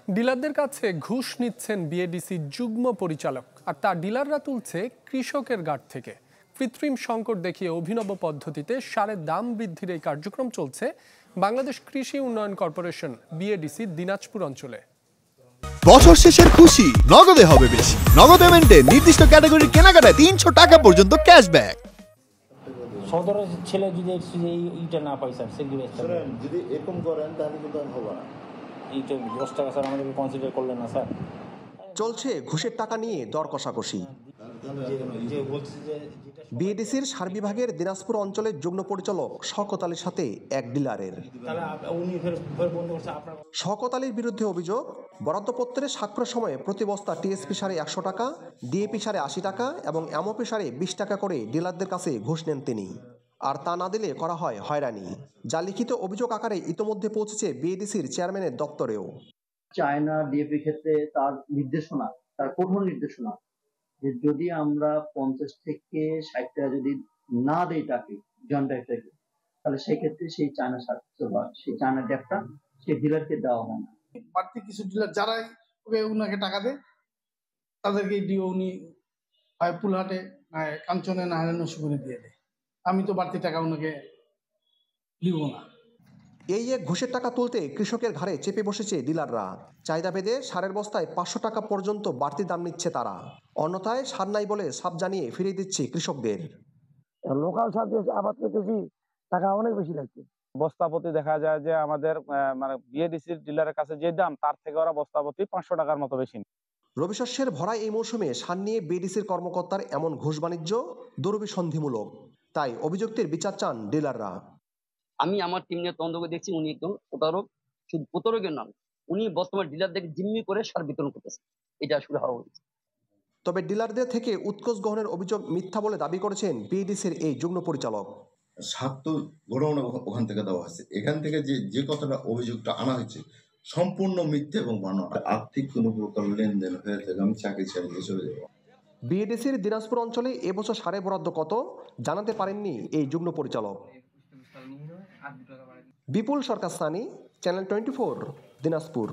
ডিলারদের কাছে ঘুষ নিচ্ছেন বিএডিসি যুগ্ম পরিচালক, আর তার ডিলাররা তুলছে কৃষকের গাঁট থেকে। কৃত্রিম সংকট দেখিয়ে অভিনব পদ্ধতিতে সারের দাম বৃদ্ধির এই কার্যক্রম চলছে বাংলাদেশ কৃষি উন্নয়ন কর্পোরেশন বিএডিসি দিনাজপুর অঞ্চলে। বছর শেষের খুশি নগদে হবে বেশি। নগদ পেমেন্টে নির্দিষ্ট ক্যাটাগরির কেনাকাটায় 300 টাকা পর্যন্ত ক্যাশব্যাক। সদরের ছেলে যদি এইটা না পাই স্যার, যদি এরকম করেন তাহলে কিন্তু হবে না। এইটা 10 টাকা স্যার আমাদেরকে কনসিডার করলেন না স্যার। চলছে ঘুষের টাকা নিয়ে দর কষাকষি। বিএডিসির সার বিভাগের দিনাজপুর অঞ্চলের যুগ্ম পরিচালক শওকত আলীর সাথে এক ডিলারের। শওকত আলীর বিরুদ্ধে অভিযোগ, বরাদ্দপত্রের স্বাক্ষরের সময় প্রতি বস্তা টিএসপি সারে 100 টাকা, ডিএপি সারে 80 টাকা এবং এমওপি সারে 20 টাকা করে ডিলারদের কাছে ঘুষ নেন তিনি। আর তা না দিলে করা হয় হয়রানি, যা লিখিত অভিযোগ আকারে ইতোমধ্যে পৌঁছেছে বিএডিসির চেয়ারম্যানের দপ্তরেও। চায়না ডিএপি ক্ষেত্রে তার নির্দেশনা, তার কঠোর নির্দেশনা যে যদি আমরা 50 থেকে 60 টাকা যদি না দেই তাকে জয়েন্ট, তাহলে সেই ক্ষেত্রে সেই চায়না সার বা সেই চায়না ডেপটা সেই ডিলারকে দেওয়া হয় না। বাড়তি কিছু ডিলার যারাই ওনাকে টাকা দেয় তাদেরকে ডিও উনি হয় পুলহাটে কাঞ্চনে না হয় নসুপুরে দিয়ে দেয়। আমি তো বাড়তি টাকা ওনাকে দিব না। এই এক ঘুষের টাকা তুলতে কৃষকের ঘাড়ে চেপে বসেছে ডিলাররা। চাহিদা ভেদে সারের বস্তায় 500 টাকা পর্যন্ত বাড়তি দাম নিচ্ছে তারা। অন্যথায় সার নাই বলে সাপ জানিয়ে ফিরিয়ে দিচ্ছে কৃষকদের। লোকাল সার দিয়ে আবাদ করতেছি, টাকা অনেক বেশি লাগছে। বস্তাপতি দেখা যায় যে আমাদের মানে বিএডিসির ডিলারের কাছে যে দাম তার থেকে ওরা বস্তাপতি 500 টাকার মতো বেশি। রবি শস্যের ভরা এই মৌসুমে সার নিয়ে বিএডিসির কর্মকর্তার এমন ঘুষ বাণিজ্য দুরভিসন্ধিমূলক। তাই অভিযুক্তের বিচার চান ডিলাররা। আমি আমার টিম নিয়ে তদন্ত করে দেখছি, উনি একদম প্রতারক, শুধু প্রতারকের নন, উনি বর্তমান ডিলারদেরকে জিম্মি করে সার বিতরণ করতেছে। এটা আসলে হওয়া উচিত। তবে ডিলারদের থেকে উৎকোচ গ্রহণের অভিযোগ মিথ্যা বলে দাবি করেছেন বিএডিসির এই যুগ্ম পরিচালক। সার তো গোডাউন ওখান থেকে দেওয়া হয়েছে, এখান থেকে যে কথাটা অভিযোগটা আনা হয়েছে সম্পূর্ণ মিথ্যে এবং বানোয়াট। আর্থিক কোনো প্রকার লেনদেন হয়ে থাকে আমি চাকরি ছেড়ে দিয়ে চলে যাব। বিএডিসির দিনাজপুর অঞ্চলে এবছর সারের বরাদ্দ কত জানাতে পারেননি এই যুগ্ম পরিচালক। বিপুল সরকার সানি, চ্যানেল 24, দিনাজপুর।